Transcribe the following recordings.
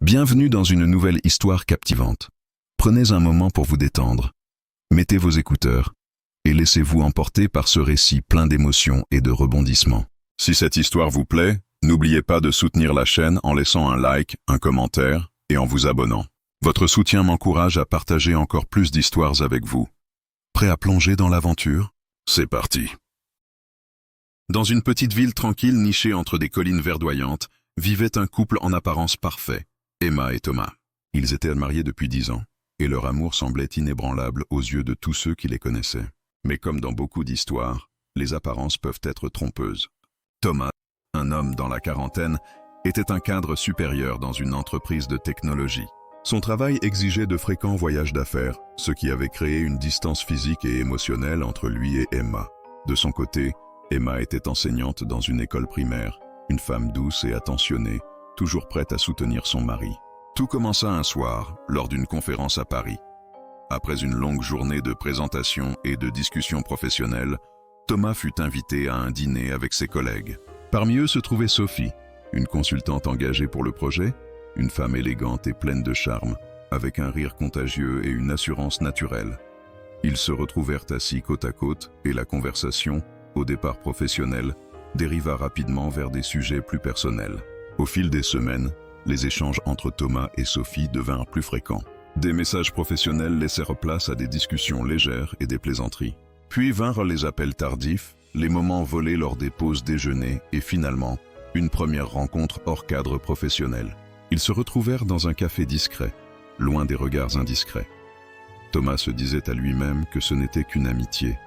Bienvenue dans une nouvelle histoire captivante. Prenez un moment pour vous détendre. Mettez vos écouteurs et laissez-vous emporter par ce récit plein d'émotions et de rebondissements. Si cette histoire vous plaît, n'oubliez pas de soutenir la chaîne en laissant un like, un commentaire et en vous abonnant. Votre soutien m'encourage à partager encore plus d'histoires avec vous. Prêt à plonger dans l'aventure? C'est parti. Dans une petite ville tranquille nichée entre des collines verdoyantes, vivait un couple en apparence parfait, Emma et Thomas. Ils étaient mariés depuis 10 ans, et leur amour semblait inébranlable aux yeux de tous ceux qui les connaissaient. Mais comme dans beaucoup d'histoires, les apparences peuvent être trompeuses. Thomas, un homme dans la quarantaine, était un cadre supérieur dans une entreprise de technologie. Son travail exigeait de fréquents voyages d'affaires, ce qui avait créé une distance physique et émotionnelle entre lui et Emma. De son côté, Emma était enseignante dans une école primaire, une femme douce et attentionnée, toujours prête à soutenir son mari. Tout commença un soir, lors d'une conférence à Paris. Après une longue journée de présentations et de discussions professionnelles, Thomas fut invité à un dîner avec ses collègues. Parmi eux se trouvait Sophie, une consultante engagée pour le projet, une femme élégante et pleine de charme, avec un rire contagieux et une assurance naturelle. Ils se retrouvèrent assis côte à côte et la conversation, au départ professionnelle, dériva rapidement vers des sujets plus personnels. Au fil des semaines, les échanges entre Thomas et Sophie devinrent plus fréquents. Des messages professionnels laissèrent place à des discussions légères et des plaisanteries. Puis vinrent les appels tardifs, les moments volés lors des pauses déjeuner et finalement, une première rencontre hors cadre professionnel. Ils se retrouvèrent dans un café discret, loin des regards indiscrets. Thomas se disait à lui-même que ce n'était qu'une amitié,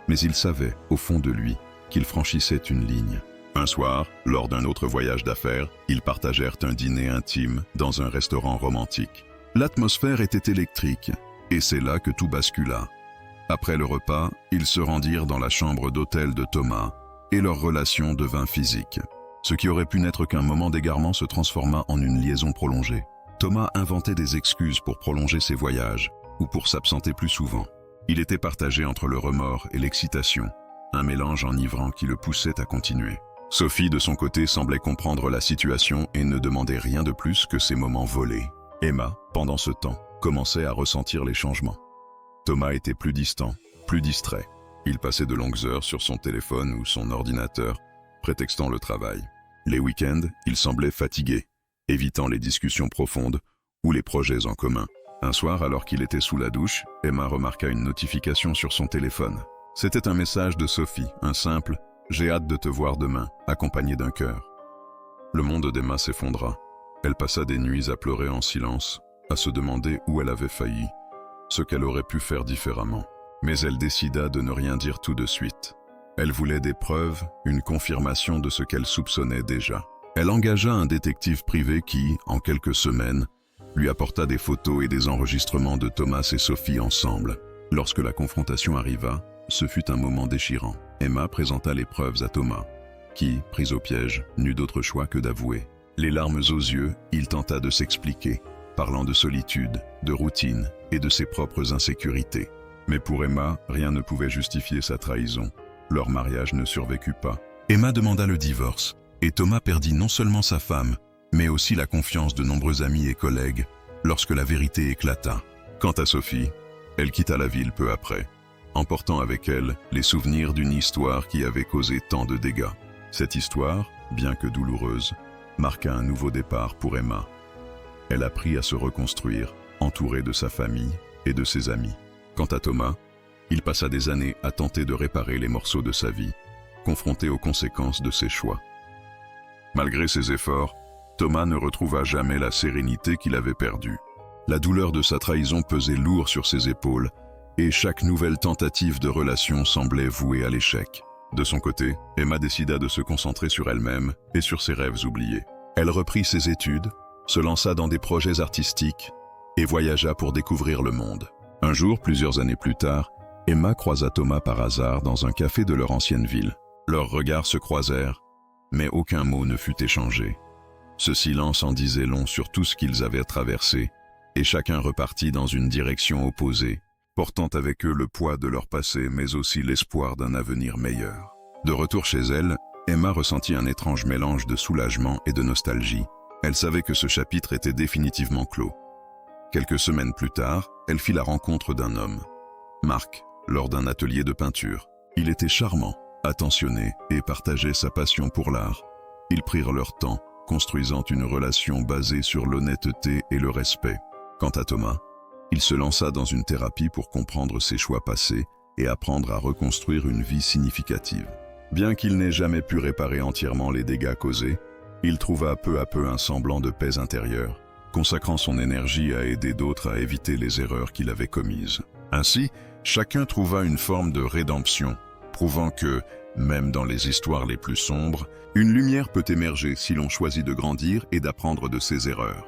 mais il savait, au fond de lui, qu'il franchissait une ligne. Un soir, lors d'un autre voyage d'affaires, ils partagèrent un dîner intime dans un restaurant romantique. L'atmosphère était électrique, et c'est là que tout bascula. Après le repas, ils se rendirent dans la chambre d'hôtel de Thomas, et leur relation devint physique. Ce qui aurait pu n'être qu'un moment d'égarement se transforma en une liaison prolongée. Thomas inventait des excuses pour prolonger ses voyages, ou pour s'absenter plus souvent. Il était partagé entre le remords et l'excitation, un mélange enivrant qui le poussait à continuer. Sophie, de son côté, semblait comprendre la situation et ne demandait rien de plus que ces moments volés. Emma, pendant ce temps, commençait à ressentir les changements. Thomas était plus distant, plus distrait. Il passait de longues heures sur son téléphone ou son ordinateur, prétextant le travail. Les week-ends, il semblait fatigué, évitant les discussions profondes ou les projets en commun. Un soir, alors qu'il était sous la douche, Emma remarqua une notification sur son téléphone. C'était un message de Sophie, un simple « J'ai hâte de te voir demain », accompagné d'un cœur. Le monde d'Emma s'effondra. Elle passa des nuits à pleurer en silence, à se demander où elle avait failli, ce qu'elle aurait pu faire différemment. Mais elle décida de ne rien dire tout de suite. Elle voulait des preuves, une confirmation de ce qu'elle soupçonnait déjà. Elle engagea un détective privé qui, en quelques semaines, lui apporta des photos et des enregistrements de Thomas et Sophie ensemble. Lorsque la confrontation arriva, ce fut un moment déchirant. Emma présenta les preuves à Thomas, qui, pris au piège, n'eut d'autre choix que d'avouer. Les larmes aux yeux, il tenta de s'expliquer, parlant de solitude, de routine et de ses propres insécurités. Mais pour Emma, rien ne pouvait justifier sa trahison. Leur mariage ne survécut pas. Emma demanda le divorce, et Thomas perdit non seulement sa femme, mais aussi la confiance de nombreux amis et collègues, lorsque la vérité éclata. Quant à Sophie, elle quitta la ville peu après, emportant avec elle les souvenirs d'une histoire qui avait causé tant de dégâts. Cette histoire, bien que douloureuse, marqua un nouveau départ pour Emma. Elle apprit à se reconstruire, entourée de sa famille et de ses amis. Quant à Thomas, il passa des années à tenter de réparer les morceaux de sa vie, confronté aux conséquences de ses choix. Malgré ses efforts, Thomas ne retrouva jamais la sérénité qu'il avait perdue. La douleur de sa trahison pesait lourd sur ses épaules, et chaque nouvelle tentative de relation semblait vouée à l'échec. De son côté, Emma décida de se concentrer sur elle-même et sur ses rêves oubliés. Elle reprit ses études, se lança dans des projets artistiques et voyagea pour découvrir le monde. Un jour, plusieurs années plus tard, Emma croisa Thomas par hasard dans un café de leur ancienne ville. Leurs regards se croisèrent, mais aucun mot ne fut échangé. Ce silence en disait long sur tout ce qu'ils avaient traversé, et chacun repartit dans une direction opposée, portant avec eux le poids de leur passé, mais aussi l'espoir d'un avenir meilleur. De retour chez elle, Emma ressentit un étrange mélange de soulagement et de nostalgie. Elle savait que ce chapitre était définitivement clos. Quelques semaines plus tard, elle fit la rencontre d'un homme, Marc, lors d'un atelier de peinture. Il était charmant, attentionné et partageait sa passion pour l'art. Ils prirent leur temps, construisant une relation basée sur l'honnêteté et le respect. Quant à Thomas, il se lança dans une thérapie pour comprendre ses choix passés et apprendre à reconstruire une vie significative. Bien qu'il n'ait jamais pu réparer entièrement les dégâts causés, il trouva peu à peu un semblant de paix intérieure, consacrant son énergie à aider d'autres à éviter les erreurs qu'il avait commises. Ainsi, chacun trouva une forme de rédemption, prouvant que, même dans les histoires les plus sombres, une lumière peut émerger si l'on choisit de grandir et d'apprendre de ses erreurs.